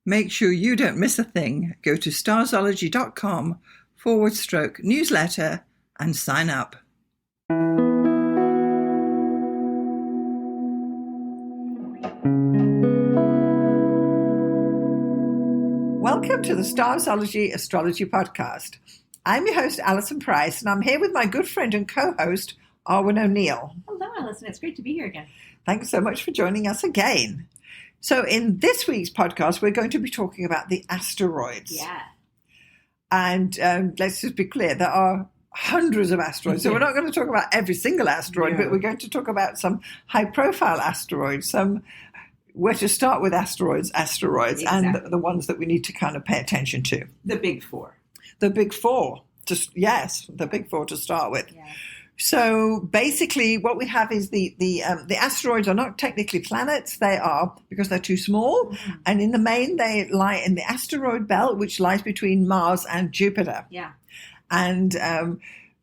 Make sure you don't miss a thing. Go to starzology.com/newsletter and sign up. Welcome to the Starzology Astrology Podcast. I'm your host, Alison Price, and I'm here with my good friend and co-host, Arwynne O'Neill. Hello, Alison. It's great to be here again. Thanks so much for joining us again. So in this week's podcast, we're going to be talking about the asteroids. Yeah. And let's just be clear, there are hundreds of asteroids. So we're not going to talk about every single asteroid, but we're going to talk about some high-profile asteroids, some where to start with asteroids, exactly. And the ones that we need to kind of pay attention to. The big four. The big four. The big four to start with. Yeah. So basically what we have is the asteroids are not technically planets. They are, because they're too small. Mm-hmm. And in the main, they lie in the asteroid belt, which lies between Mars and Jupiter. Yeah. And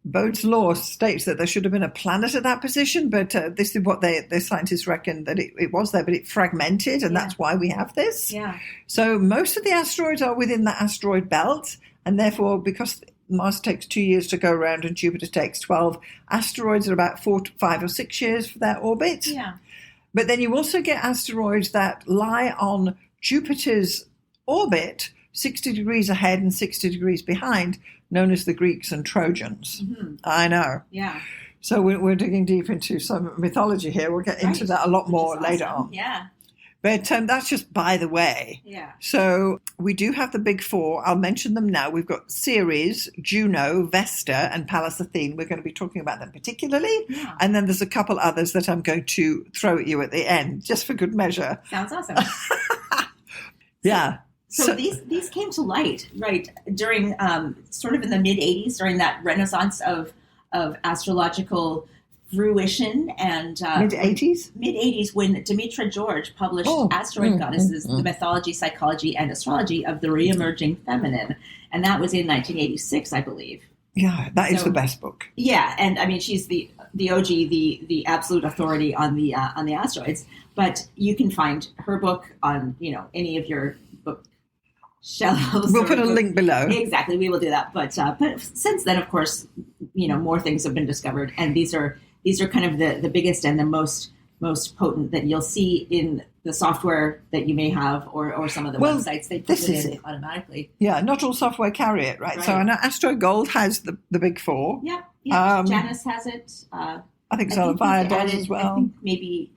Bode's law states that there should have been a planet at that position, but this is what the scientists reckon, that it was there, but it fragmented, and that's why we have this. Yeah. So most of the asteroids are within the asteroid belt, and therefore, because Mars takes 2 years to go around and Jupiter takes 12, asteroids are about 4 to 5 or 6 years for their orbit. Yeah. But then you also get asteroids that lie on Jupiter's orbit 60 degrees ahead and 60 degrees behind, known as the Greeks and Trojans. Mm-hmm. I know. Yeah. So we're digging deep into some mythology here. We'll get into that a lot more later on. Yeah. But that's just by the way. Yeah. So we do have the big four. I'll mention them now. We've got Ceres, Juno, Vesta, and Pallas Athene. We're going to be talking about them particularly. Yeah. And then there's a couple others that I'm going to throw at you at the end, just for good measure. Sounds awesome. Yeah. So these came to light, right, during sort of in the mid-'80s, during that renaissance of astrological fruition, and mid-'80s? Mid-'80s, when Demetra George published Asteroid Goddesses, the Mythology, Psychology, and Astrology of the Re-Emerging Feminine. And that was in 1986, I believe. Yeah, that is the best book. Yeah, and I mean, she's the OG, the absolute authority on the asteroids. But you can find her book on, any of your book shelves. We'll put a link below. Exactly, we will do that. But since then, of course, more things have been discovered, and these are kind of the biggest and the most potent that you'll see in the software that you may have, or some of the websites they put it in automatically. Yeah, not all software carry it, right? So I know Astro Gold has the big four. Yeah. Janus has it. I think Solarfire does as well. I think maybe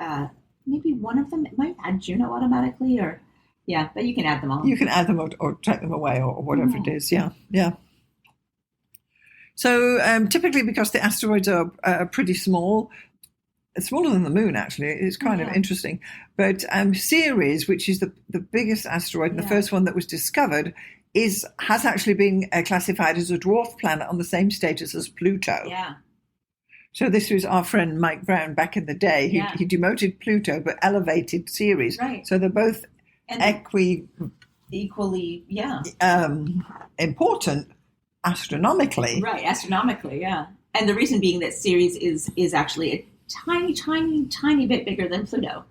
one of them, it might add Juno automatically, or. Yeah, but you can add them all. You can add them or take them away or whatever it is. Yeah. So typically, because the asteroids are pretty small, smaller than the moon, actually, it's kind of interesting. But Ceres, which is the biggest asteroid and the first one that was discovered, has actually been classified as a dwarf planet on the same status as Pluto. Yeah. So this was our friend Mike Brown back in the day. He demoted Pluto but elevated Ceres. Right. So they're both equally, important astronomically. Right, astronomically, yeah. And the reason being that Ceres is actually a tiny, tiny, tiny bit bigger than Pluto,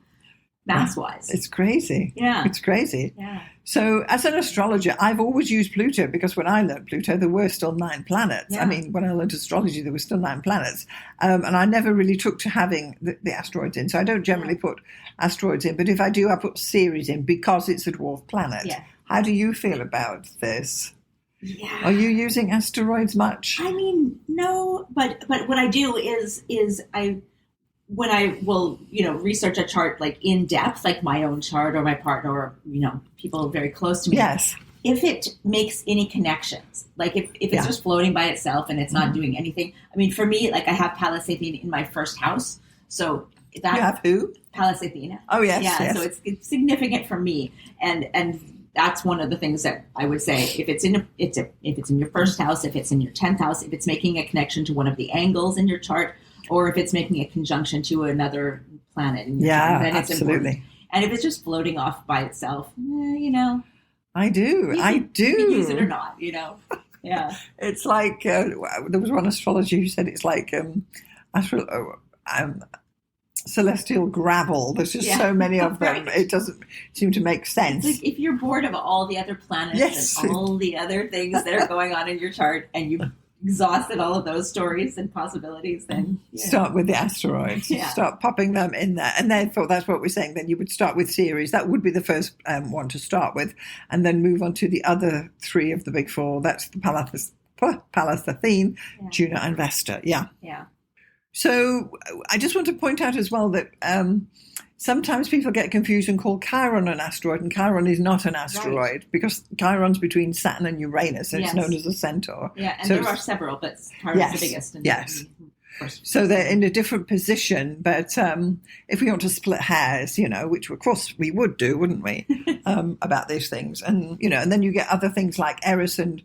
mass-wise. It's crazy. Yeah. It's crazy. Yeah. So as an astrologer, I've always used Pluto because when I learned Pluto, there were still 9 planets. Yeah. I mean, when I learned astrology, there were still 9 planets. And I never really took to having the asteroids in. So I don't generally put asteroids in. But if I do, I put Ceres in because it's a dwarf planet. Yeah. How do you feel about this? Yeah. Are you using asteroids much? I mean, no, but what I do is when I will, research a chart like in depth, like my own chart or my partner or, people very close to me. Yes. If it makes any connections, like if it's just floating by itself and it's not doing anything. I mean, for me, like I have Pallas Athene in my first house. So that you have who? Pallas Athene. Oh, yes. Yeah. Yes. So it's significant for me. And that's one of the things that I would say, if it's in your first house, if it's in your 10th house, if it's making a connection to one of the angles in your chart, or if it's making a conjonction to another planet in your chart, then it's important. And if it's just floating off by itself, I do. You can use it or not, Yeah. It's like, there was one astrologer who said it's like, celestial gravel. There's just so many of them. Right. It doesn't seem to make sense. It's like if you're bored of all the other planets and all the other things that are going on in your chart, and you've exhausted all of those stories and possibilities, then start with the asteroids. Start popping them in there. And therefore, that's what we're saying. Then you would start with Ceres. That would be the first one to start with, and then move on to the other three of the big four. That's the Pallas Athene, Juno, and Vesta. Yeah. So I just want to point out as well that sometimes people get confused and call Chiron an asteroid, and Chiron is not an asteroid because Chiron's between Saturn and Uranus, and it's known as a centaur. Yeah, and so there are several, but Chiron's the biggest. So they're in a different position, but if we want to split hairs, which of course we would do, wouldn't we, about these things, and and then you get other things like Eris and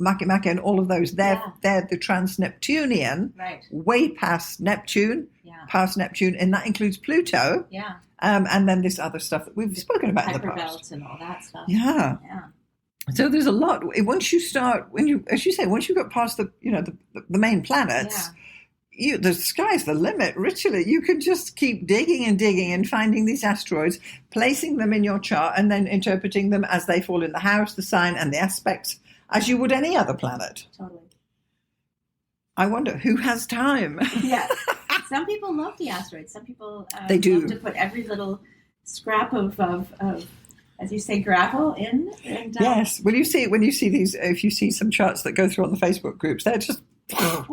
Makemake and all of those, they're the trans-Neptunian, way past Neptune, past Neptune, and that includes Pluto. And then this other stuff that we've spoken about in the past. And all that stuff. So there's a lot. Once you start, as you say, once you got past the main planets, the sky's the limit. Literally, you can just keep digging and finding these asteroids, placing them in your chart, and then interpreting them as they fall in the house, the sign, and the aspects, as you would any other planet. Totally. I wonder who has time. Some people love the asteroids. Some people they do love to put every little scrap of as you say, gravel in. And, yes. When you see these, if you see some charts that go through on the Facebook groups, they're just. I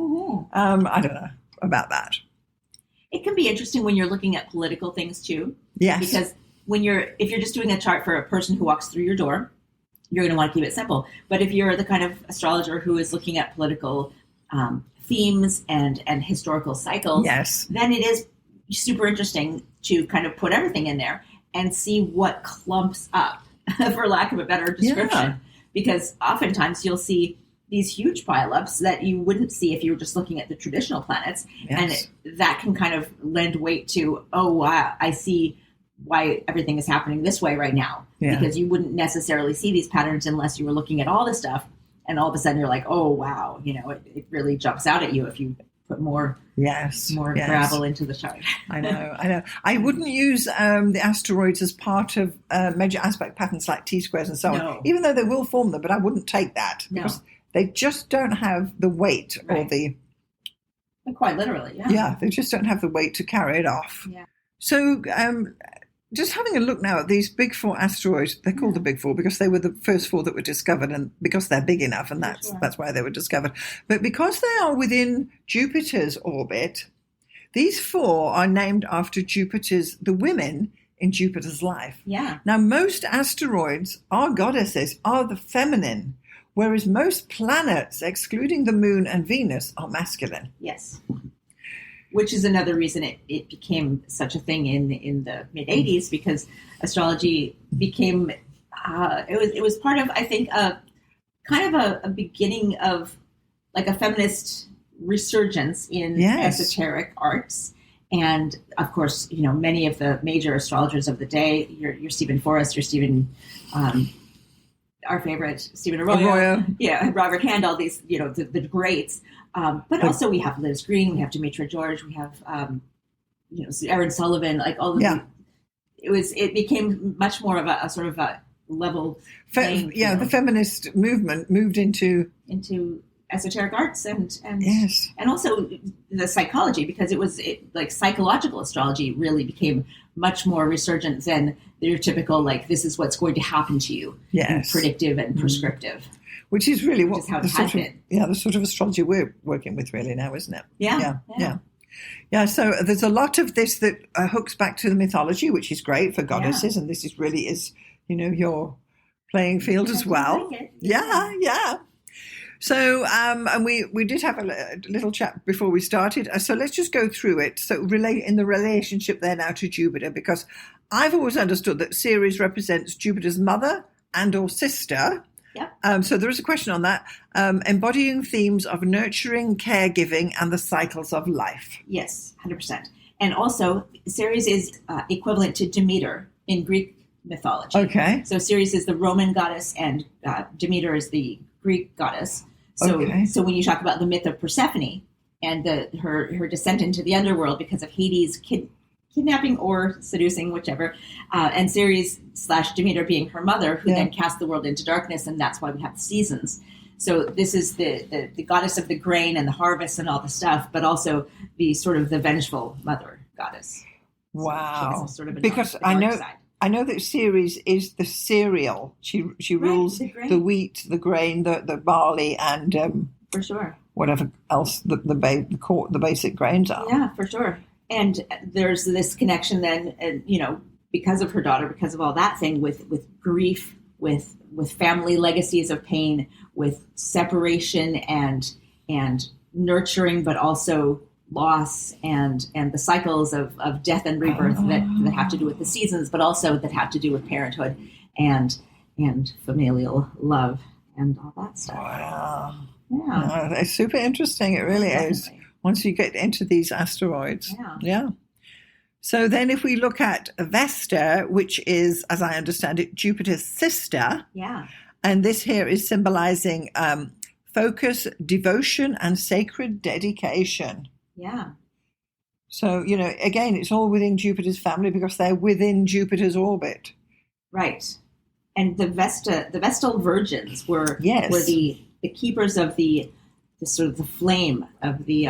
don't know about that. It can be interesting when you're looking at political things too. Yes. Because if you're just doing a chart for a person who walks through your door, you're going to want to keep it simple. But if you're the kind of astrologer who is looking at political themes and historical cycles, then it is super interesting to kind of put everything in there and see what clumps up, for lack of a better description. Because oftentimes you'll see these huge pileups that you wouldn't see if you were just looking at the traditional planets. And that can kind of lend weight to, I see why everything is happening this way right now, because you wouldn't necessarily see these patterns unless you were looking at all this stuff, and all of a sudden you're like, oh wow, it really jumps out at you if you put more gravel into the chart. I know. I wouldn't use the asteroids as part of major aspect patterns like T-squares and so on, even though they will form them, but I wouldn't take that because they just don't have the weight or the... Quite literally, they just don't have the weight to carry it off. So just having a look now at these big four asteroids, they're called the big four because they were the first four that were discovered, and because they're big enough, and that's why they were discovered. But because they are within Jupiter's orbit, these four are named after the women in Jupiter's life. Now, most asteroids are goddesses, are the feminine, whereas most planets, excluding the Moon and Venus, are masculine. Yes. Which is another reason it became such a thing in the mid 80s, because astrology became it was part of, I think, kind of a beginning of like a feminist resurgence in esoteric arts. And of course, many of the major astrologers of the day, your Stephen Forrest, your Stephen, our favorite Stephen Arroyo, Robert Hand, all these, the greats. But also we have Liz Green, we have Demetra George, we have, Aaron Sullivan, like all of it became much more of a sort of a level thing. The feminist movement moved into esoteric arts and also the psychology, because like psychological astrology really became much more resurgent than your typical, like, this is what's going to happen to you, predictive and prescriptive. Which is really the sort of astrology we're working with really now, isn't it? Yeah. So there's a lot of this that hooks back to the mythology, which is great for goddesses, and this is really your playing field as well. Like it. Yeah. So, and we did have a little chat before we started. So let's just go through it. So in the relationship there now to Jupiter, because I've always understood that Ceres represents Jupiter's mother and or sister. So there is a question on that, embodying themes of nurturing, caregiving, and the cycles of life. Yes, 100%. And also, Ceres is equivalent to Demeter in Greek mythology. Okay. So Ceres is the Roman goddess, and Demeter is the Greek goddess. So when you talk about the myth of Persephone and her descent into the underworld because of Hades kidnapping or seducing, whichever, and Ceres / Demeter being her mother, who then cast the world into darkness, and that's why we have the seasons. So this is the goddess of the grain and the harvest and all the stuff, but also the sort of the vengeful mother goddess. Wow. So sort of because I know that Ceres is the cereal. She rules the wheat, the grain, the barley, and for sure, whatever else the basic grains are. Yeah, for sure. And there's this connection then, because of her daughter, because of all that thing with grief, with family legacies of pain, with separation and nurturing, but also loss and the cycles of death and rebirth that have to do with the seasons, but also that have to do with parenthood and familial love and all that stuff. Wow. Yeah. It's super interesting. It really is. Once you get into these asteroids. Yeah. So then if we look at Vesta, which is, as I understand it, Jupiter's sister. Yeah. And this here is symbolizing focus, devotion, and sacred dedication. Yeah. So, again, it's all within Jupiter's family because they're within Jupiter's orbit. Right. And the Vestal virgins were the keepers of the sort of the flame of the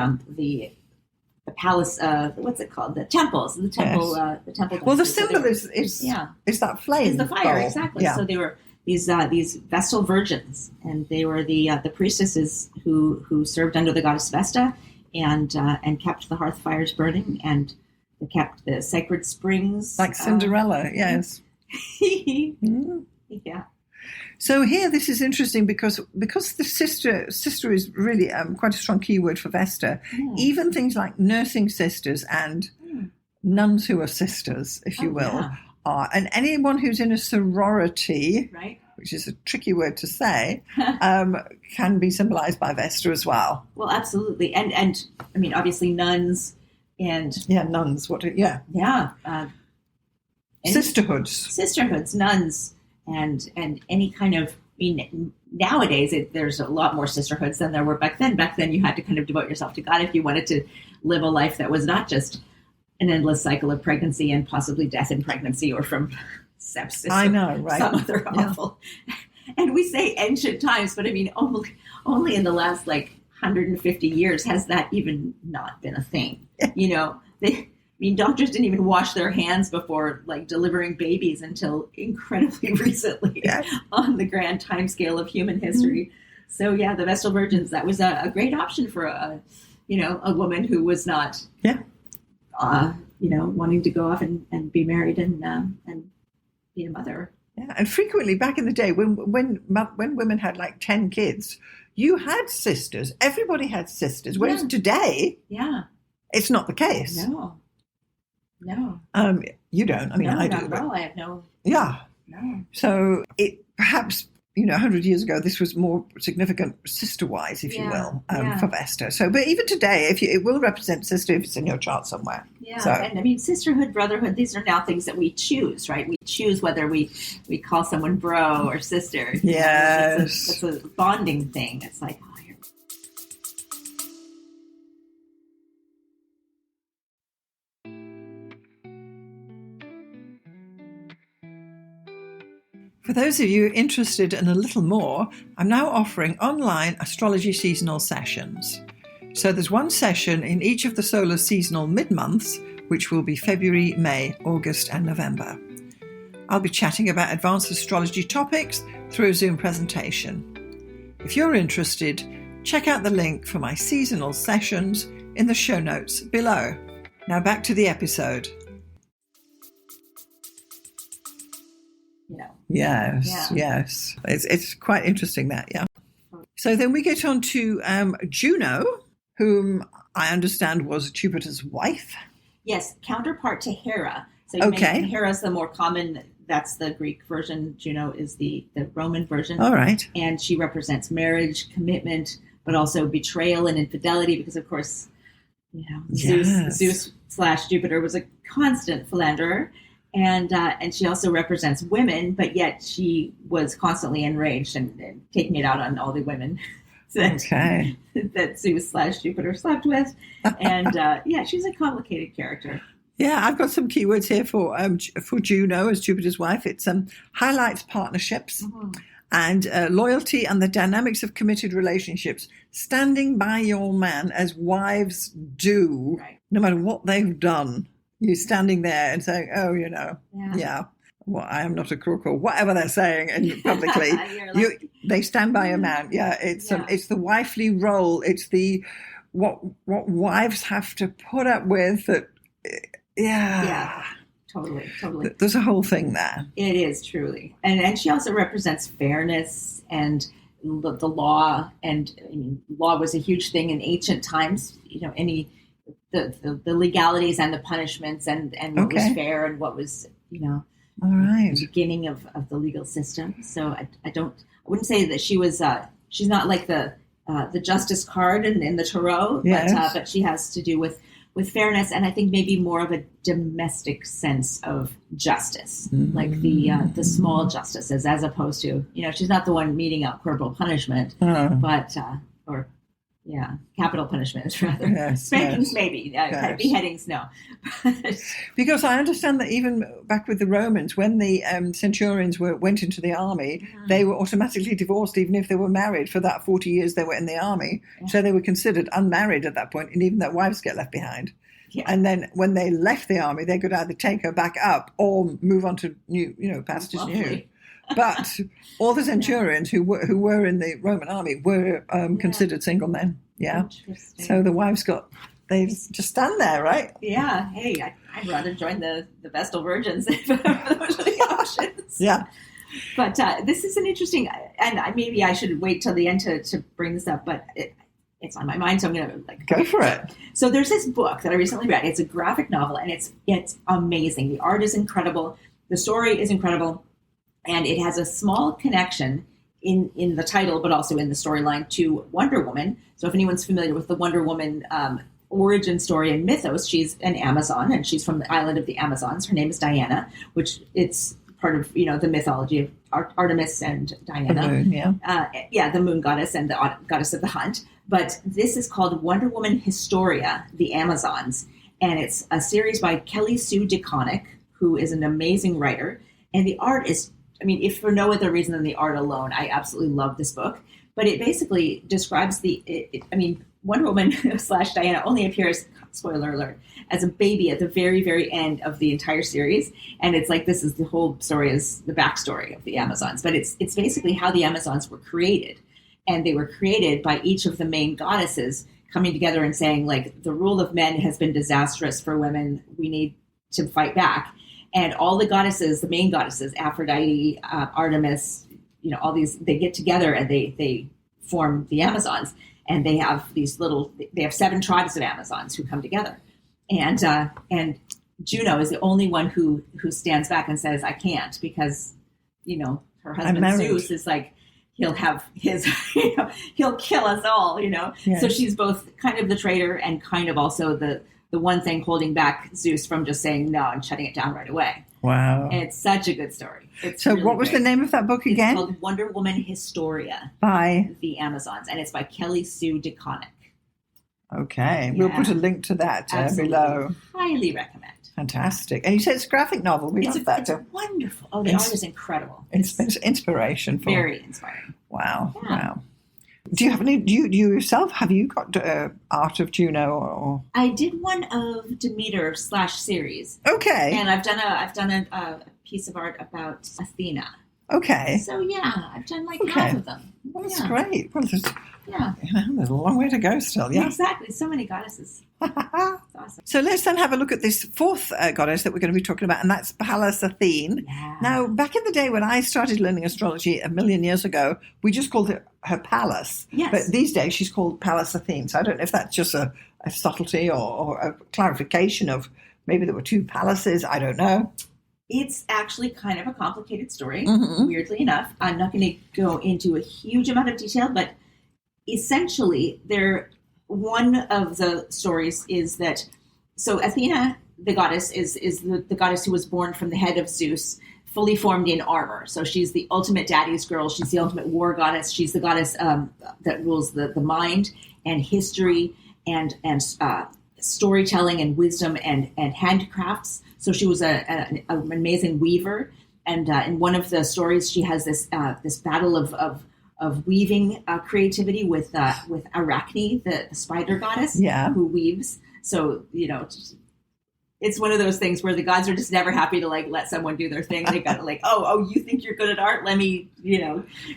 palace. What's it called? The temples. The temple. Yes. The temple. Well, the symbol is that flame. Is the fire bowl. Exactly? Yeah. So they were these Vestal virgins, and they were the priestesses who served under the goddess Vesta, and kept the hearth fires burning, and they kept the sacred springs. Like Cinderella, yes. Yeah. So here, this is interesting because the sister is really quite a strong keyword for Vesta. Even things like nursing sisters and nuns who are sisters, if you will, are, and anyone who's in a sorority, right, which is a tricky word to say, can be symbolized by Vesta as well. Well, absolutely, and I mean, obviously, nuns and nuns. Sisterhoods, nuns. And any kind of, nowadays there's a lot more sisterhoods than there were back then. Back then you had to kind of devote yourself to God if you wanted to live a life that was not just an endless cycle of pregnancy and possibly death in pregnancy or from sepsis. I know, right? Some other awful. And we say ancient times, but only in the last 150 years has that even not been a thing. Doctors didn't even wash their hands before delivering babies until incredibly recently on the grand time scale of human history. So the Vestal Virgins, that was a great option for a woman who was not, wanting to go off and be married and be a mother. Yeah, and frequently back in the day when women had 10 kids, you had sisters. Everybody had sisters. Whereas today, it's not the case. No. You don't. I mean, I do. No, I have no. Yeah. No. So it perhaps 100 years ago, this was more significant sister-wise, if you will, for Vesta. So, but even today, it will represent sister if it's in your chart somewhere. Yeah, so. And sisterhood, brotherhood, these are now things that we choose, right? We choose whether we call someone bro or sister. Yes. It's a bonding thing. It's like, For those of you interested in a little more, I'm now offering online astrology seasonal sessions. So there's one session in each of the solar seasonal mid-months, which will be February, May, August, and November. I'll be chatting about advanced astrology topics through a Zoom presentation. If you're interested, check out the link for my seasonal sessions in the show notes below. Now back to the episode. Yes. It's quite interesting that, So then we get on to Juno, whom I understand was Jupiter's wife. Yes, counterpart to Hera. So you mentioned Hera's the more common, that's the Greek version. Juno is the Roman version. All right. And she represents marriage, commitment, but also betrayal and infidelity because, of course, Zeus / Jupiter was a constant philanderer. And she also represents women, but yet she was constantly enraged and taking it out on all the women that Zeus / Jupiter slept with. And she's a complicated character. Yeah, I've got some keywords here for Juno as Jupiter's wife. It's highlights partnerships and loyalty and the dynamics of committed relationships. Standing by your man as wives do, no matter what they've done. You're standing there and saying, "Oh, well, I am not a crook," or whatever they're saying publicly. They stand by a man. Yeah, it's the wifely role. It's the what wives have to put up with. Totally. There's a whole thing there. It is truly, and she also represents fairness and the law. And I mean, law was a huge thing in ancient times. The legalities and the punishments and what was fair and what was all right, the beginning of the legal system. So I wouldn't say that she was she's not like the justice card in the tarot, but she has to do with fairness, and I think maybe more of a domestic sense of justice, like the small justices, as opposed to she's not the one meting out corporal punishment, but capital punishments rather. Yes, spankings maybe, beheadings no. Because I understand that even back with the Romans, when the centurions went into the army, they were automatically divorced even if they were married for that 40 years they were in the army. So they were considered unmarried at that point, and even their wives get left behind. And then when they left the army, they could either take her back up or move on to new, pastures new. But all the centurions who were in the Roman army were considered single men. Yeah. So the wives they just stand there, right? Yeah. Hey, I'd rather join the Vestal Virgins if those are the options. Yeah. But this is an interesting, and maybe I should wait till the end to bring this up, but it's on my mind, so I'm going to go for it. So there's this book that I recently read. It's a graphic novel, and it's amazing. The art is incredible. The story is incredible. And it has a small connection in the title, but also in the storyline to Wonder Woman. So if anyone's familiar with the Wonder Woman origin story and mythos, she's an Amazon, and she's from the island of the Amazons. Her name is Diana, which it's part of the mythology of Artemis and Diana. The moon, the moon goddess and the goddess of the hunt. But this is called Wonder Woman Historia, the Amazons, and it's a series by Kelly Sue DeConnick, who is an amazing writer. And the art is, if for no other reason than the art alone, I absolutely love this book. But it basically describes Wonder Woman / Diana only appears, spoiler alert, as a baby at the very, very end of the entire series. And it's like, this is the whole story, is the backstory of the Amazons. But it's basically how the Amazons were created. And they were created by each of the main goddesses coming together and saying, like, the rule of men has been disastrous for women. We need to fight back. And all the goddesses, the main goddesses, Aphrodite, Artemis, all these, they get together and they form the Amazons. And they have they have 7 tribes of Amazons who come together. And Juno is the only one who stands back and says, I can't, because, her husband Zeus is like, he'll have his, he'll kill us all, Yes. So she's both kind of the traitor and kind of also the one thing holding back Zeus from just saying no and shutting it down right away. Wow. And it's such a good story. So really what was the name of that book again? It's called Wonder Woman Historia by the Amazons, and it's by Kelly Sue DeConnick. Okay. We'll put a link to that below. Highly recommend. Fantastic. And you said it's a graphic novel. We love that. It's wonderful. Oh, the art is incredible. It's inspiration. Very inspiring. Wow. Yeah. Wow. Do you have any? Do you yourself? Have you got art of Juno? Or I did one of Demeter / Ceres. Okay. And I've done a piece of art about Athena. Okay. So yeah, I've done half of them. Well, that's great. Well, there's a long way to go still. Yeah. Exactly. So many goddesses. That's awesome. So let's then have a look at this fourth goddess that we're going to be talking about, and that's Pallas Athene. Yeah. Now, back in the day when I started learning astrology a million years ago, we just called her Pallas. Yes. But these days she's called Pallas Athene. So I don't know if that's just a subtlety or a clarification of maybe there were 2 palaces. I don't know. It's actually kind of a complicated story, weirdly enough. I'm not going to go into a huge amount of detail, but essentially one of the stories is that, so Athena, the goddess, is the goddess who was born from the head of Zeus, fully formed in armor. So she's the ultimate daddy's girl. She's the ultimate war goddess. She's the goddess that rules the mind and history and storytelling and wisdom and handcrafts. So she was an amazing weaver. And in one of the stories, she has this battle of weaving creativity with Arachne, the spider goddess, who weaves. So, it's one of those things where the gods are just never happy to let someone do their thing. They got to oh, you think you're good at art? Let me,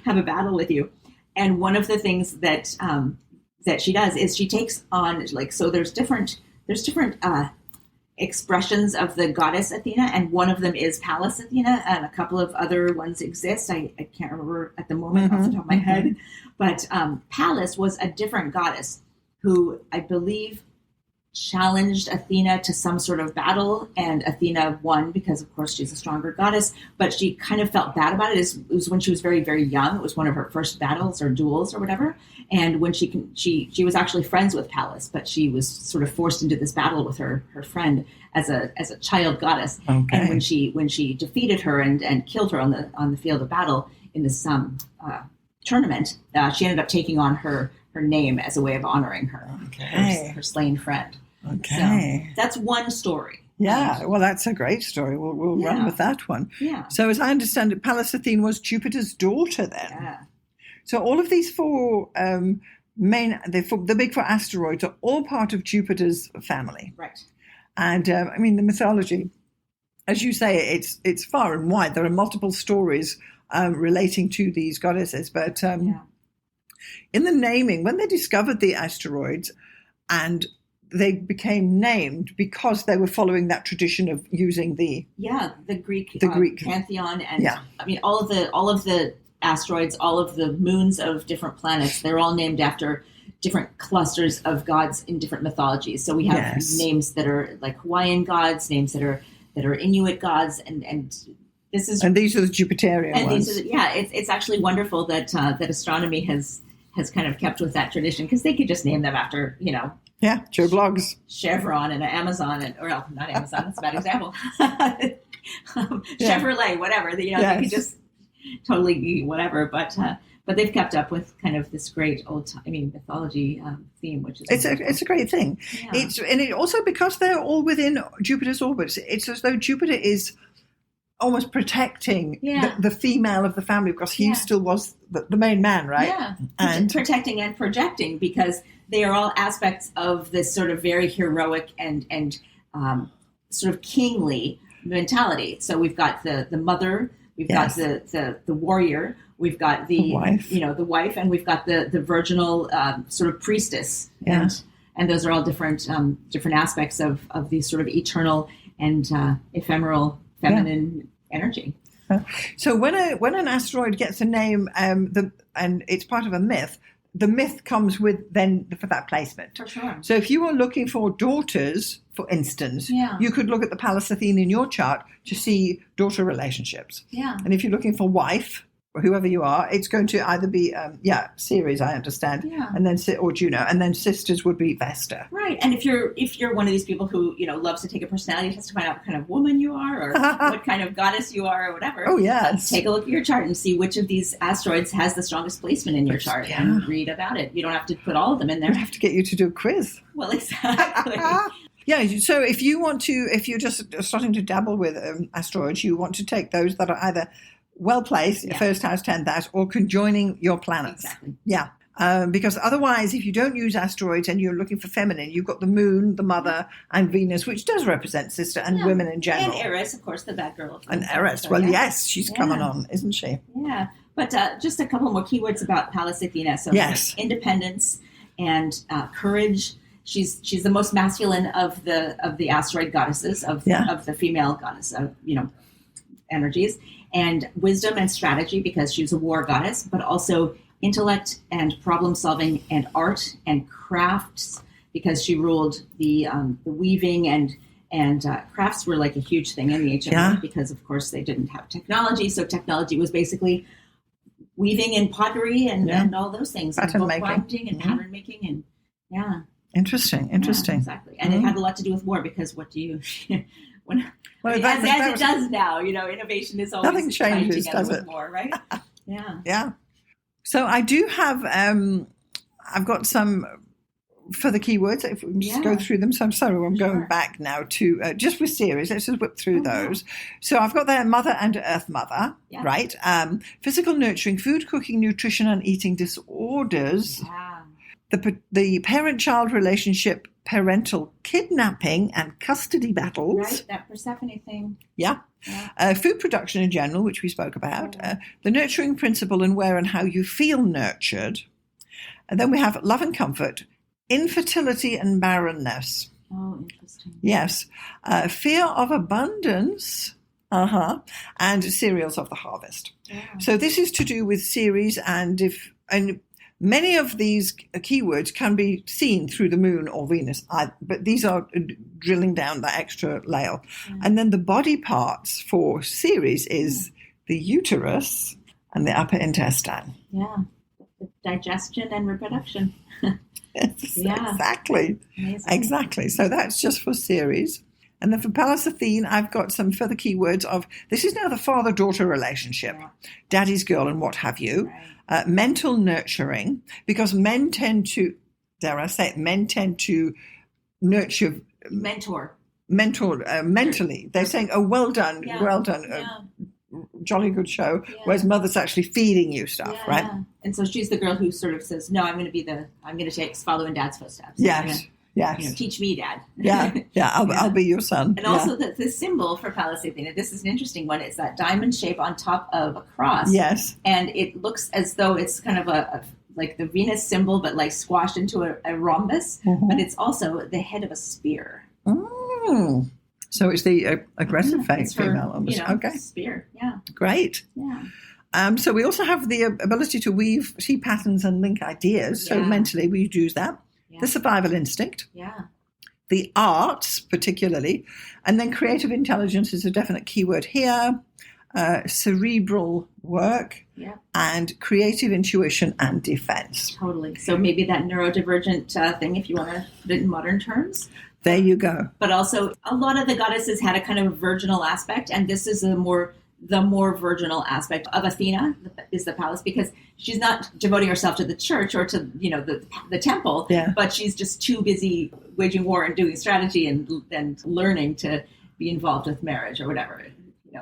have a battle with you. And one of the things that she does is she takes on so there's different expressions of the goddess Athena, and one of them is Pallas Athene, and a couple of other ones exist. I can't remember at the moment off the top of my head, but Pallas was a different goddess who I believe challenged Athena to some sort of battle, and Athena won because, of course, she's a stronger goddess, but she kind of felt bad about it. It was when she was very, very young. It was one of her first battles or duels or whatever. And when she was actually friends with Pallas, but she was sort of forced into this battle with her friend as a child goddess. Okay. And when she defeated her and killed her on the field of battle in this tournament, she ended up taking on her name as a way of honoring her, her slain friend. Okay. So that's one story. Yeah, well, that's a great story. We'll run with that one. Yeah. So as I understand it, Pallas Athene was Jupiter's daughter then. Yeah. So all of these four the big four asteroids are all part of Jupiter's family. Right. And the mythology, as you say, it's far and wide. There are multiple stories relating to these goddesses, but in the naming, when they discovered the asteroids, and they became named because they were following that tradition of using the Greek pantheon, and all of the asteroids, all of the moons of different planets, they're all named after different clusters of gods in different mythologies. So we have names that are like Hawaiian gods, names that are Inuit gods, and these are the Jupiterian ones. It's actually wonderful that astronomy has kind of kept with that tradition, because they could just name them after, Joe Bloggs, Chevron and Amazon, not Amazon, that's a bad example. Chevrolet, whatever. They could just totally whatever, but they've kept up with kind of this great mythology theme, which is it's a great thing. Yeah. It also, because they're all within Jupiter's orbit, it's as though Jupiter is almost protecting the female of the family, because he still was the main man, right? Yeah, and protecting and projecting, because they are all aspects of this sort of very heroic and sort of kingly mentality. So we've got the mother, we've got the warrior, we've got the wife, the wife, and we've got the virginal sort of priestess. Yeah. And those are all different aspects of these sort of eternal and ephemeral feminine energy. So when an asteroid gets a name, and it's part of a myth, the myth comes with then for that placement. For sure. So if you were looking for daughters, for instance, you could look at the Pallas Athene in your chart to see daughter relationships. Yeah. And if you're looking for wife, or whoever you are, it's going to either be Ceres, I understand, and then or Juno, and then sisters would be Vesta. Right. And if you're one of these people who loves to take a personality test to find out what kind of woman you are, or what kind of goddess you are, or whatever. Oh yes. Take a look at your chart and see which of these asteroids has the strongest placement in your chart, and read about it. You don't have to put all of them in there. We have to get you to do a quiz. Well, exactly. Yeah, so if you're just starting to dabble with asteroids, you want to take those that are either well-placed, first house, 10th house, or conjoining your planets. Exactly. Yeah. Because otherwise, if you don't use asteroids and you're looking for feminine, you've got the moon, the mother, and Venus, which does represent sister and women in general. And Eris, of course, the bad girl. And Eris. Well, yes, she's coming on, isn't she? Yeah. But just a couple more keywords about Pallas Athene. So independence and courage. She's the most masculine of the asteroid goddesses, of the female goddess, energies. And wisdom and strategy, because she was a war goddess, but also intellect and problem solving and art and crafts, because she ruled the weaving and crafts were like a huge thing in the ancient world, because of course they didn't have technology. So technology was basically weaving and pottery and all those things, pattern and making, crafting and pattern making, and Interesting. Yeah, exactly. And it had a lot to do with war, because what do you as it does now, innovation is always nothing changes, does it? With more, right? Yeah. So I do have, I've got some further keywords, if we just go through them. So I'm sorry, I'm going back now to just with Ceres. Let's just whip through those. So I've got there Mother and Earth Mother, right? Physical nurturing, food, cooking, nutrition, and eating disorders. The parent-child relationship, parental kidnapping and custody battles. Right, that Persephone thing. Food production in general, which we spoke about. The nurturing principle and where and how you feel nurtured. And then we have love and comfort, infertility and barrenness. Oh, interesting. Yes. Fear of abundance. And cereals of the harvest. So this is to do with Ceres, and many of these keywords can be seen through the moon or Venus, but these are drilling down that extra layer. And then the body parts for Ceres is the uterus and the upper intestine. Digestion and reproduction. Exactly. Amazing. Exactly. So that's just for Ceres. And then for Pallas Athene, I've got some further keywords of, this is now the father-daughter relationship, daddy's girl and what have you, mental nurturing, because men tend to, dare I say it, men tend to nurture. Mentor mentally. They're saying, oh, well done, jolly good show, whereas mother's actually feeding you stuff, right? And so she's the girl who sort of says, no, I'm going to follow in dad's footsteps. Yes. Teach me, Dad. I'll be your son. And also the symbol for Pallas Athene, this is an interesting one, it's that diamond shape on top of a cross. Yes. And it looks as though it's kind of a like the Venus symbol, but like squashed into a rhombus. But it's also the head of a spear. So it's the aggressive phase, female almost. Spear, Great. So we also have the ability to see patterns and link ideas. So mentally we use that. The survival instinct. The arts, particularly. And then creative intelligence is a definite keyword here. Cerebral work. And creative intuition and defense. Totally. So maybe that neurodivergent thing, if you want to put it in modern terms. There you go. But also, a lot of the goddesses had a kind of virginal aspect, and this is the more virginal aspect of Athena is the Pallas, because she's not devoting herself to the church or to the temple, but she's just too busy waging war and doing strategy and learning to be involved with marriage or whatever.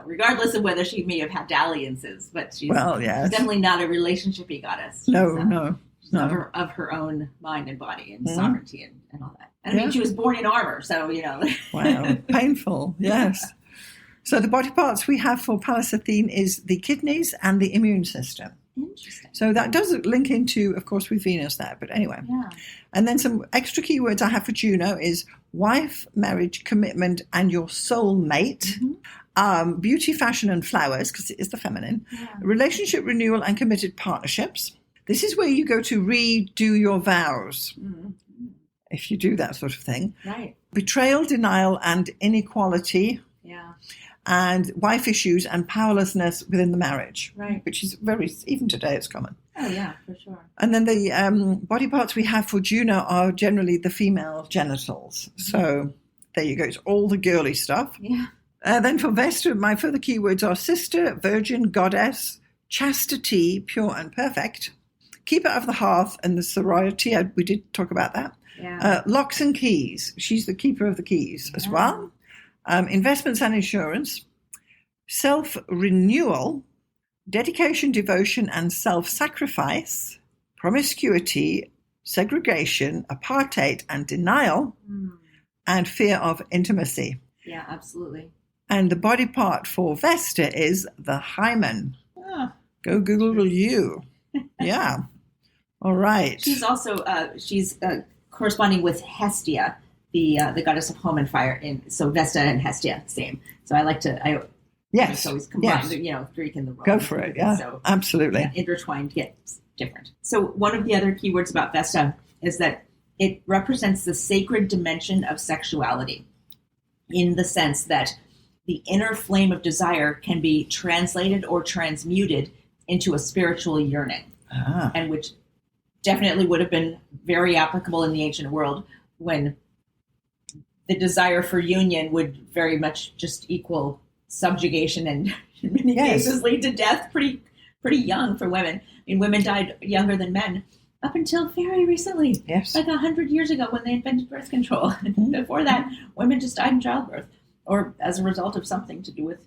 Regardless of whether she may have had dalliances, but she's definitely not a relationshipy goddess. No. Of her own mind and body and sovereignty and all that. And I mean, she was born in armor, so, Wow, painful, yes. So the body parts we have for Pallas Athene is the kidneys and the immune system. Interesting. So that does link into, of course, with Venus there, but anyway. And then some extra keywords I have for Juno is wife, marriage, commitment, and your soulmate. Beauty, fashion, and flowers, because it is the feminine. Relationship renewal and committed partnerships. This is where you go to redo your vows. If you do that sort of thing. Right. Betrayal, denial, and inequality. And wife issues and powerlessness within the marriage. Right. Which is even today it's common. Oh, yeah, for sure. And then the body parts we have for Juno are generally the female genitals. So there you go. It's all the girly stuff. Then for Vesta, my further keywords are sister, virgin, goddess, chastity, pure and perfect, keeper of the hearth, and the sorority. We did talk about that. Locks and keys. She's the keeper of the keys as well. Investments and insurance. Self-renewal. Dedication, devotion, and self-sacrifice. Promiscuity, segregation, apartheid, and denial. And fear of intimacy. Yeah, absolutely. And the body part for Vesta is the hymen. Go Google you. All right. She's also corresponding with Hestia, the goddess of home and fire. So Vesta and Hestia, same. So I like to always combine the Greek and the Roman. Go for it. Yeah, so, absolutely. Intertwined gets different. So one of the other keywords about Vesta is that it represents the sacred dimension of sexuality, in the sense that the inner flame of desire can be translated or transmuted into a spiritual yearning, and which definitely would have been very applicable in the ancient world, when the desire for union would very much just equal subjugation, and in many cases lead to death pretty young for women. I mean, women died younger than men up until very recently. Yes. Like 100 years ago when they invented birth control. Before that, women just died in childbirth or as a result of something to do with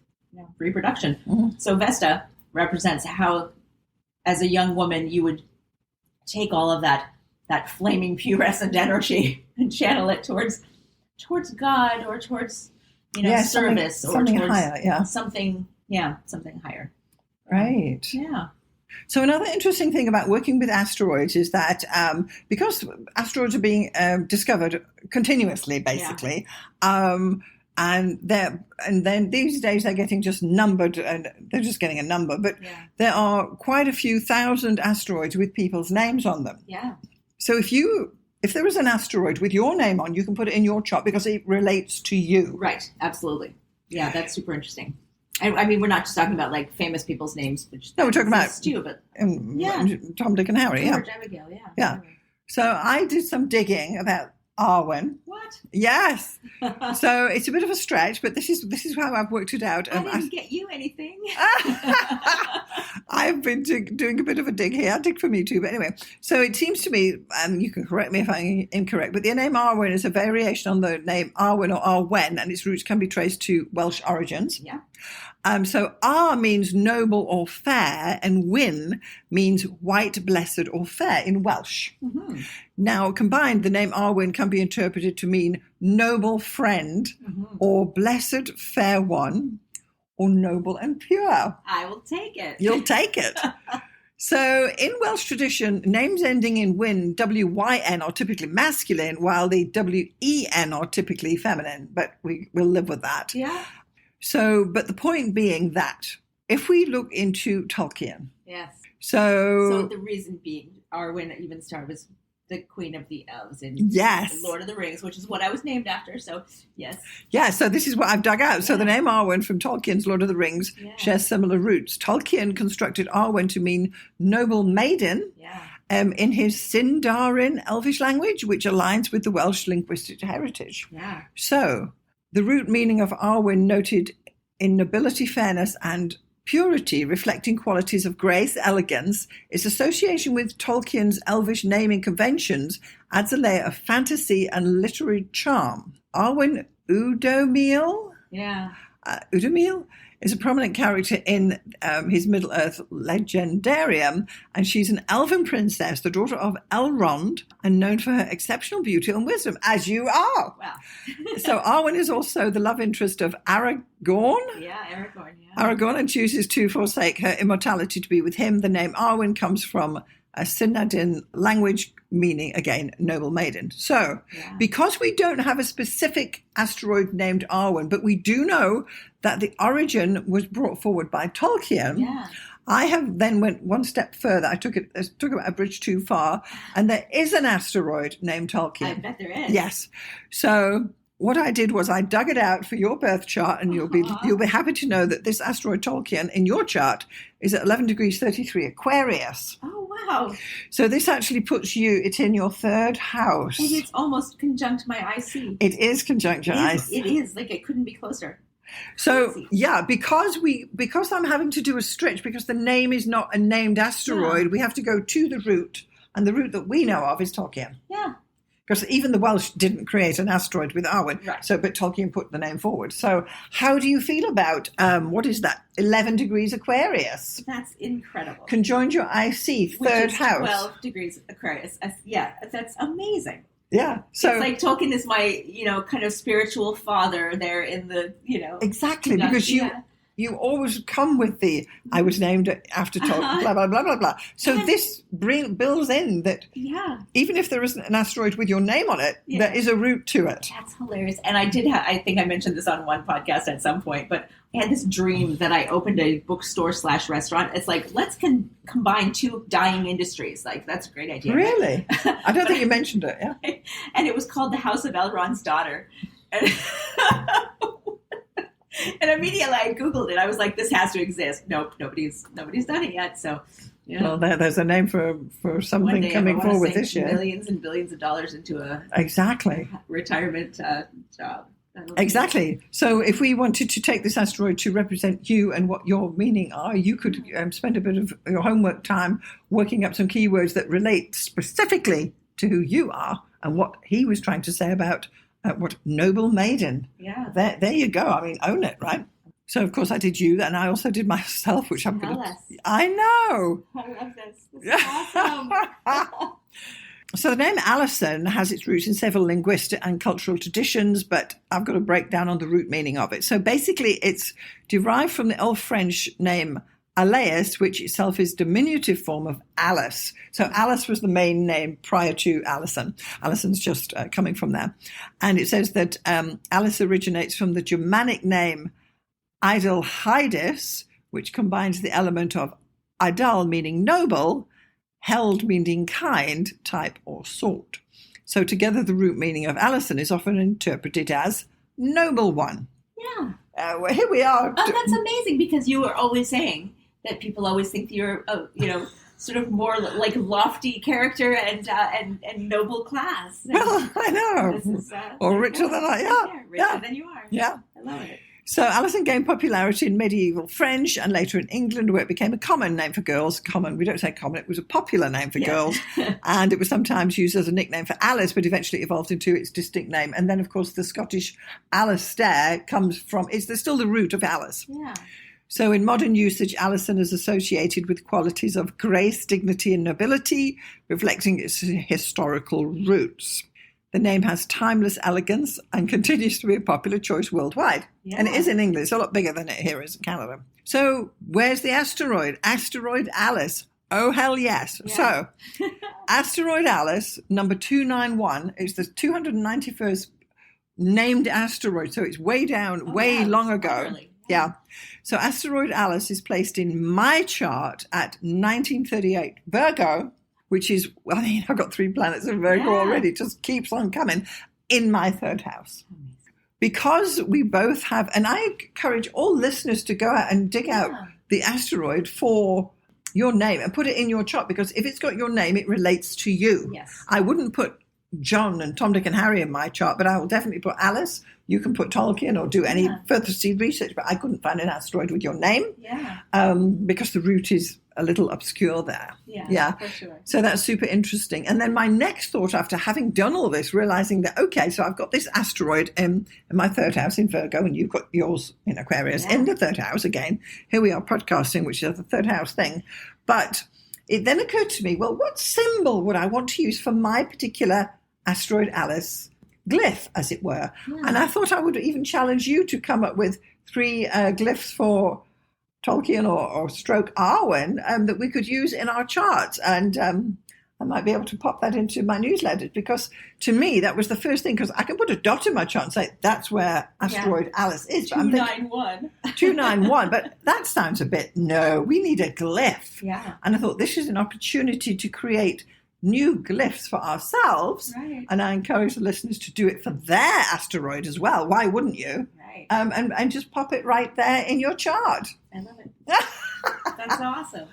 reproduction. Mm-hmm. So Vesta represents how, as a young woman, you would take all of that flaming pubescent energy and channel it towards God or towards service something or towards higher, something higher. Right. Yeah. So another interesting thing about working with asteroids is that because asteroids are being discovered continuously, basically, and then these days they're getting just numbered, and they're just getting a number. But there are quite a few thousand asteroids with people's names on them. Yeah. So if there is an asteroid with your name on, you can put it in your chart because it relates to you. Right. Absolutely. Yeah, that's super interesting. I mean, we're not just talking about like famous people's names, which we're talking about too, but Tom, Dick, and Harry. George, Abigail, yeah. So I did some digging about Arwynne. What? Yes. So it's a bit of a stretch, but this is how I've worked it out. I didn't get you anything. I've been doing a bit of a dig here. Dig for me too. But anyway, so it seems to me, and you can correct me if I'm incorrect, but the name Arwynne is a variation on the name Arwyn or Arwen, and its roots can be traced to Welsh origins. Yeah. So Ar means noble or fair, and Wyn means white, blessed, or fair in Welsh. Mm-hmm. Now, combined, the name Arwyn can be interpreted to mean noble friend, or blessed, fair one, or noble and pure. I will take it. You'll take it. So in Welsh tradition, names ending in Wyn, W-Y-N, are typically masculine, while the W-E-N are typically feminine, but we'll live with that. Yeah. So, but the point being that if we look into Tolkien. Yes. So the reason being, Arwyn even started was the Queen of the Elves in Lord of the Rings, which is what I was named after. So, yes. Yeah, so this is what I've dug out. So the name Arwen from Tolkien's Lord of the Rings shares similar roots. Tolkien constructed Arwen to mean noble maiden in his Sindarin Elvish language, which aligns with the Welsh linguistic heritage. Yeah. So the root meaning of Arwen noted in nobility, fairness, and purity, reflecting qualities of grace, elegance, its association with Tolkien's Elvish naming conventions adds a layer of fantasy and literary charm. Arwen Udomil? Yeah. Udomil is a prominent character in his Middle-earth legendarium, and she's an elven princess, the daughter of Elrond, and known for her exceptional beauty and wisdom, as you are. Wow. So Arwen is also the love interest of Aragorn. Yeah, Aragorn, Aragorn, and chooses to forsake her immortality to be with him. The name Arwen comes from a Sindarin language meaning, again, noble maiden. So, because we don't have a specific asteroid named Arwen, but we do know that the origin was brought forward by Tolkien, I have then went one step further. I took it a bridge too far, and there is an asteroid named Tolkien. I bet there is. Yes. So what I did was I dug it out for your birth chart, and you'll be happy to know that this asteroid Tolkien in your chart is at 11 degrees 33 Aquarius. Oh, wow. So this actually puts it's in your third house. And it's almost conjunct my IC. It is conjunct your IC. It is. Like, it couldn't be closer. So, because I'm having to do a stretch, because the name is not a named asteroid, we have to go to the root, and the root that we know of is Tolkien. Yeah. Because even the Welsh didn't create an asteroid with Arwen, right. But Tolkien put the name forward. So how do you feel about, what is that, 11 degrees Aquarius? That's incredible. Conjoined your IC, third house. 12 degrees Aquarius. That's amazing. Yeah. So it's like Tolkien is my, kind of spiritual father there in the, Exactly, because you always come with the, I was named after Tolkien, blah, blah, blah, blah, blah. So this builds in that even if there isn't an asteroid with your name on it, there is a root to it. That's hilarious. And I did I think I mentioned this on one podcast at some point, but I had this dream that I opened a bookstore/restaurant. It's like, let's combine two dying industries. Like, that's a great idea. Really? I don't think you mentioned it, yeah. And it was called The House of Elrond's Daughter. And and immediately I Googled it. I was like, this has to exist. Nope, nobody's done it yet. So, Well, there's a name for something coming forward this year. Millions and billions of dollars into a retirement job. Exactly. So if we wanted to take this asteroid to represent you and what your meaning are, you could spend a bit of your homework time working up some keywords that relate specifically to who you are and what he was trying to say about what noble maiden. Yeah. There you go. I mean, own it, right? So, of course, I did you, and I also did myself, which I'm going to... I know! I love this. This is awesome. So the name Alison has its roots in several linguistic and cultural traditions, but I've got to break down on the root meaning of it. So basically, it's derived from the Old French name Alais, which itself is diminutive form of Alice. So Alice was the main name prior to Alison. Alison's just coming from there. And it says that Alice originates from the Germanic name Idelheidis, which combines the element of idal, meaning noble, held, meaning kind, type, or sort. So together, the root meaning of Alison is often interpreted as noble one. Yeah. Well, here we are. Oh, that's amazing, because you were always saying that people always think you're, sort of more like lofty character and noble class. And well, I know. This is, or richer than I am. Richer than you are. Yeah. I love it. So Alison gained popularity in medieval French and later in England, where it became a common name for girls. Common, we don't say common, it was a popular name for girls. And it was sometimes used as a nickname for Alice, but eventually evolved into its distinct name. And then, of course, the Scottish Alistair comes from, there's still the root of Alice. Yeah. So in modern usage, Alison is associated with qualities of grace, dignity, and nobility, reflecting its historical roots. The name has timeless elegance and continues to be a popular choice worldwide. Yeah. And it is in England. It's a lot bigger than it here is in Canada. So where's the asteroid? Asteroid Alice. Oh, hell yes. Yeah. So asteroid Alice, number 291, is the 291st named asteroid. So it's way down, long ago. Really? Yeah. So asteroid Alice is placed in my chart at 1938 Virgo, which is, I've got 3 planets in Virgo already. It just keeps on coming in my 3rd house. Because we both have, and I encourage all listeners to go out and dig out the asteroid for your name and put it in your chart, because if it's got your name, it relates to you. Yes. I wouldn't put John and Tom, Dick and Harry in my chart, but I will definitely put Alice. You can put Tolkien or do any further seed research, but I couldn't find an asteroid with your name because the root is a little obscure there. Yeah, for sure. So that's super interesting. And then my next thought after having done all this, realizing that, okay, so I've got this asteroid in my 3rd house in Virgo, and you've got yours in Aquarius in the 3rd house again. Here we are podcasting, which is the 3rd house thing. But it then occurred to me, well, what symbol would I want to use for my particular asteroid Alice glyph, as it were? And I thought I would even challenge you to come up with 3 glyphs for Tolkien or stroke Arwynne that we could use in our charts. And I might be able to pop that into my newsletters, because to me, that was the first thing, because I can put a dot in my chart and say, that's where asteroid Alice is. 291. 291, but that sounds a bit, no, we need a glyph. Yeah. And I thought this is an opportunity to create new glyphs for ourselves. Right. And I encourage the listeners to do it for their asteroid as well. Why wouldn't you? Right. And just pop it right there in your chart. I love it. That's awesome.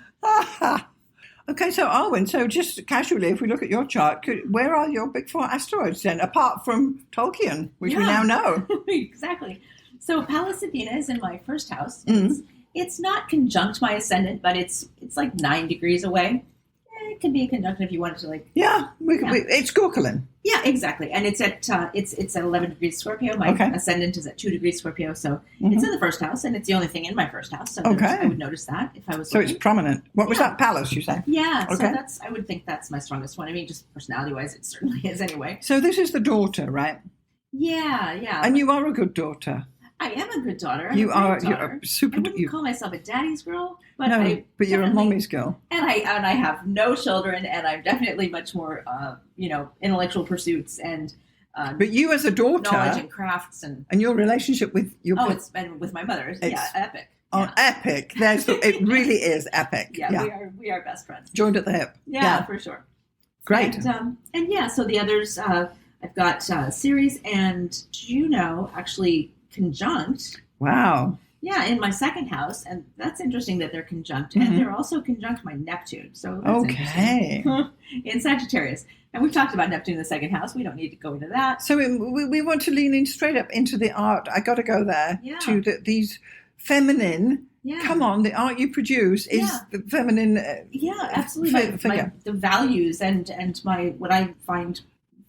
Okay, so Arwynne, so just casually, if we look at your chart, where are your big 4 asteroids then, apart from Tolkien, which we now know? Exactly. So Pallas Athene is in my 1st house. It's not conjunct my ascendant, but it's like 9 degrees away. It could be a conjunction if you wanted to, like. Yeah, it's Gorkalin. Yeah, exactly. And it's at 11 degrees Scorpio. My ascendant is at 2 degrees Scorpio, so it's in the 1st house, and it's the only thing in my 1st house. So I would notice that if I was. So looking. It's prominent. What was that, Pallas? You say? Yeah. Okay. So I would think that's my strongest one. I mean, just personality-wise, it certainly is anyway. So this is the daughter, right? Yeah. And you are a good daughter. I am a good daughter. You're a super. I wouldn't call myself a daddy's girl, but but you're a mommy's girl. And I have no children, and I'm definitely much more, intellectual pursuits and. But you as a daughter, knowledge and crafts and your relationship with your it's been with my mother. Epic. Epic. It really is epic. We are best friends. Joined at the hip. Yeah, for sure. Great. And so the others, I've got Ceres and Juno actually conjunct. Wow. Yeah, in my second house, and that's interesting that they're conjunct, and they're also conjunct my Neptune. So that's interesting. In Sagittarius. And we've talked about Neptune in the second house. We don't need to go into that. So we want to lean in straight up into the art. I got to go there to these feminine. Yeah. Come on, the art you produce is the feminine. Absolutely. The values and my what I find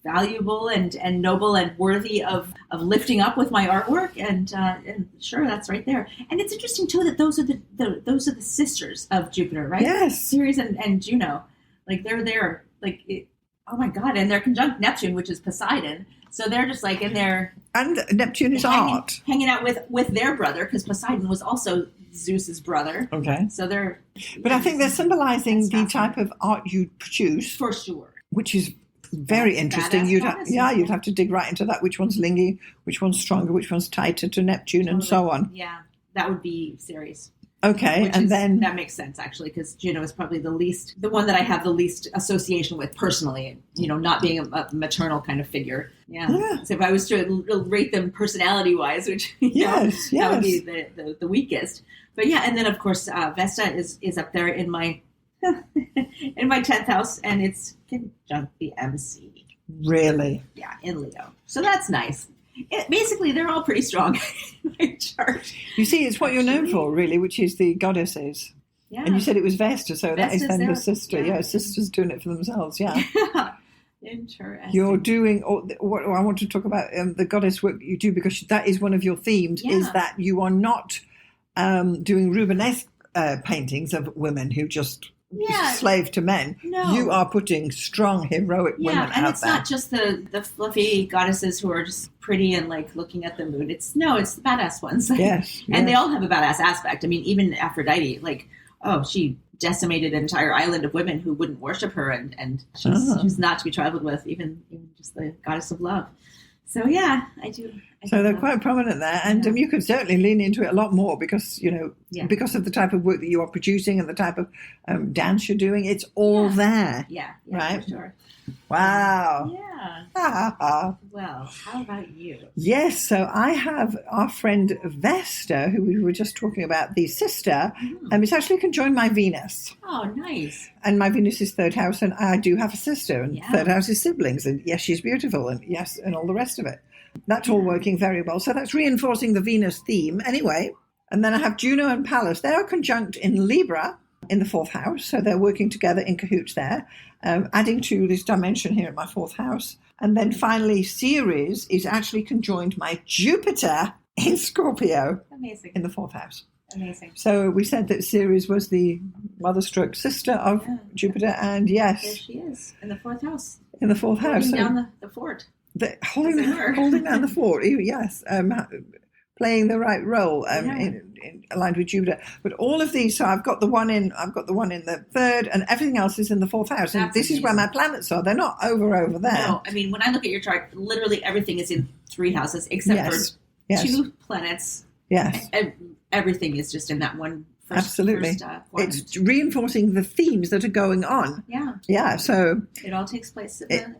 valuable and noble and worthy of lifting up with my artwork, and sure, that's right there. And it's interesting too that those are the sisters of Jupiter, right? Yes, Ceres and Juno, like they're there, like oh my God, and they're conjunct Neptune, which is Poseidon. So they're just like in there, and Neptune is hanging out with their brother, because Poseidon was also Zeus's brother. Okay, so they're. But I think they're symbolizing the type of art you produce, for sure, which is very interesting. You'd have to dig right into that. Which one's lingy? Which one's stronger? Which one's tighter to Neptune, and so on. Yeah, that would be Ceres. Okay, then that makes sense actually, because Juno is probably the one that I have the least association with personally. Not being a maternal kind of figure. Yeah. So if I was to rate them personality-wise, which that would be the weakest. But yeah, and then of course Vesta is up there in my in my 10th house, and it's conjunct the MC. Really? Yeah, in Leo. So that's nice. Basically, they're all pretty strong in my chart. You see, it's what you're known for, really, which is the goddesses. Yeah. And you said it was Vesta, so that is then the sister. Yeah, sisters doing it for themselves, yeah. Interesting. You're doing, what I want to talk about, the goddess work that you do, because that is one of your themes, is that you are not doing Rubenesque paintings of women who just slave to men. No. You are putting strong, heroic women out there. And it's not just the fluffy goddesses who are just pretty and like looking at the moon. It's the badass ones. Yes. And they all have a badass aspect. I mean, even Aphrodite, she decimated an entire island of women who wouldn't worship her, and she's not to be triballed with, even just the goddess of love. So yeah, I do. So they're quite prominent there, and you could certainly lean into it a lot more because because of the type of work that you are producing and the type of dance you're doing. It's all there. Yeah, right. For sure. Wow. Yeah. Well, how about you? Yes, so I have our friend Vesta, who we were just talking about, the sister, it's actually conjoined my Venus. Oh, nice. And my Venus is third house, and I do have a sister, and third house is siblings, and yes, she's beautiful, and yes, and all the rest of it. That's all working very well. So that's reinforcing the Venus theme anyway. And then I have Juno and Pallas. They are conjunct in Libra in the fourth house. So they're working together in cahoots there, adding to this dimension here in my fourth house. And then finally, Ceres is actually conjoined my Jupiter in Scorpio. Amazing. In the fourth house. Amazing. So we said that Ceres was the mother-stroke sister of Jupiter. And yes. There she is in the fourth house. In the fourth house. Holding down the fort. Holding down the fort, yes, playing the right role aligned with Jupiter. But all of these, so I've got the one in the third, and everything else is in the fourth house. And this is where my planets are. They're not over there. No, I mean, when I look at your chart, literally everything is in three houses except for two planets. Yes, everything is just in that one. Absolutely. It's reinforcing the themes that are going on. Yeah. So it all takes place in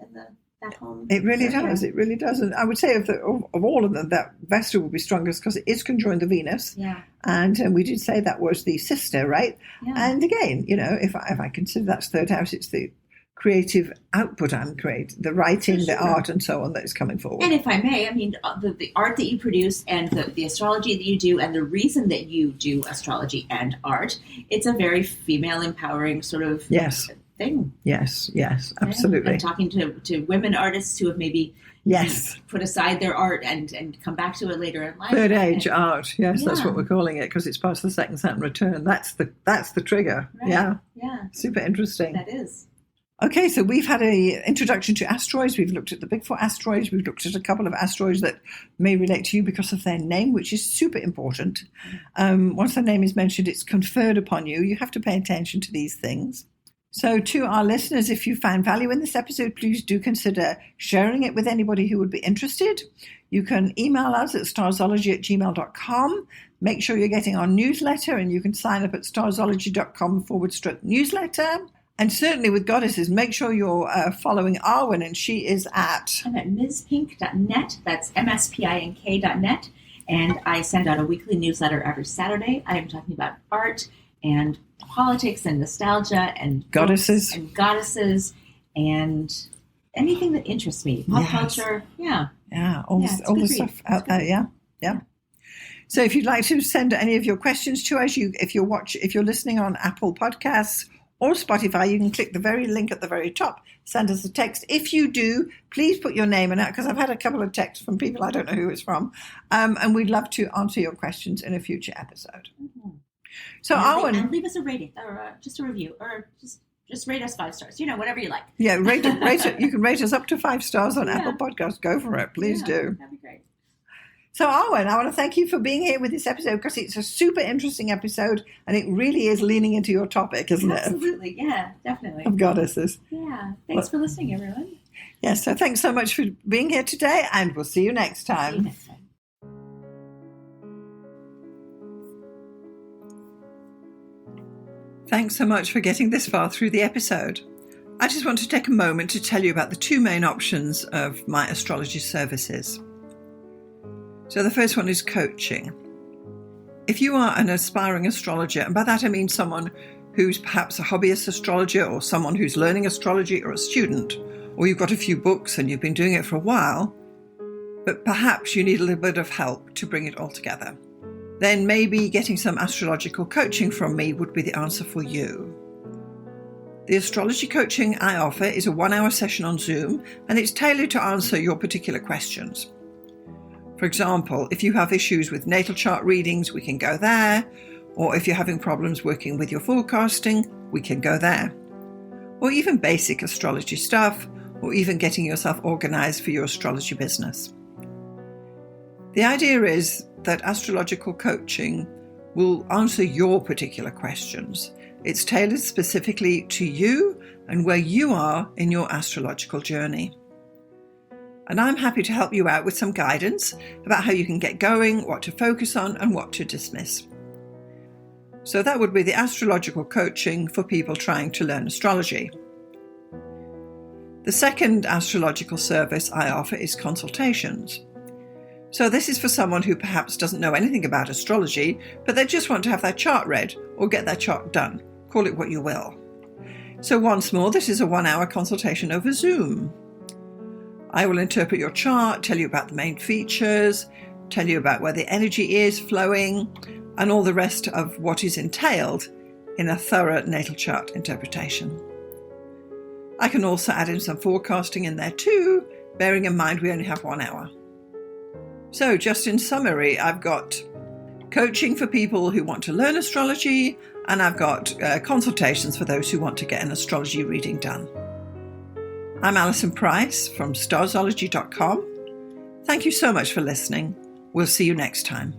that home. It really does. It really does. And I would say of all of them, that Vesta will be strongest because it is conjoined to Venus. Yeah. And we did say that was the sister, right? Yeah. And again, if I consider that's third house, it's the creative output I'm creating, the writing, the art, and so on that is coming forward. And if I may, I mean, the art that you produce and the astrology that you do and the reason that you do astrology and art, it's a very female empowering sort of thing. Yes, absolutely. And talking to women artists who have maybe put aside their art and come back to it later in life. Third age art, that's what we're calling it because it's part of the second Saturn return. That's the trigger. Right. Yeah. Super interesting. That is. Okay, so we've had an introduction to asteroids. We've looked at the big four asteroids. We've looked at a couple of asteroids that may relate to you because of their name, which is super important. Once the name is mentioned, it's conferred upon you. You have to pay attention to these things. So to our listeners, if you found value in this episode, please do consider sharing it with anybody who would be interested. You can email us at starzology@gmail.com. Make sure you're getting our newsletter, and you can sign up at starzology.com/newsletter. And certainly with goddesses, make sure you're following Arwynne, and she is at... I'm at mspink.net. That's mspink.net. And I send out a weekly newsletter every Saturday. I am talking about art and politics and nostalgia and goddesses and anything that interests me. Pop culture. Yeah. Yeah. All the stuff out there. Yeah. Yeah. So if you'd like to send any of your questions to us, if you're listening on Apple Podcasts or Spotify, you can click the very link at the very top, send us a text. If you do, please put your name in it, because I've had a couple of texts from people I don't know who it's from, and we'd love to answer your questions in a future episode. Mm-hmm. So Arwynne, and leave us a rating or just a review, or just rate us 5 stars. Whatever you like. Yeah, rate it. You can rate us up to 5 stars on Apple Podcasts. Go for it, please do. That'd be great. So, Arwynne, I want to thank you for being here with this episode, because it's a super interesting episode, and it really is leaning into your topic, isn't it? Absolutely, yeah, definitely. Of goddesses. Yeah, thanks for listening, everyone. Yes, so thanks so much for being here today, and we'll see you next time. See you next time. Thanks so much for getting this far through the episode. I just want to take a moment to tell you about the 2 main options of my astrology services. So the first one is coaching. If you are an aspiring astrologer, and by that I mean someone who's perhaps a hobbyist astrologer, or someone who's learning astrology, or a student, or you've got a few books and you've been doing it for a while, but perhaps you need a little bit of help to bring it all together, then maybe getting some astrological coaching from me would be the answer for you. The astrology coaching I offer is a 1-hour session on Zoom, and it's tailored to answer your particular questions. For example, if you have issues with natal chart readings, we can go there. Or if you're having problems working with your forecasting, we can go there. Or even basic astrology stuff, or even getting yourself organized for your astrology business. The idea is that astrological coaching will answer your particular questions. It's tailored specifically to you and where you are in your astrological journey. And I'm happy to help you out with some guidance about how you can get going, what to focus on, and what to dismiss. So that would be the astrological coaching for people trying to learn astrology. The second astrological service I offer is consultations. So this is for someone who perhaps doesn't know anything about astrology, but they just want to have their chart read or get their chart done. Call it what you will. So once more, this is a 1-hour consultation over Zoom. I will interpret your chart, tell you about the main features, tell you about where the energy is flowing, and all the rest of what is entailed in a thorough natal chart interpretation. I can also add in some forecasting in there too, bearing in mind we only have 1 hour. So just in summary, I've got coaching for people who want to learn astrology, and I've got consultations for those who want to get an astrology reading done. I'm Alison Price from Starzology.com. Thank you so much for listening. We'll see you next time.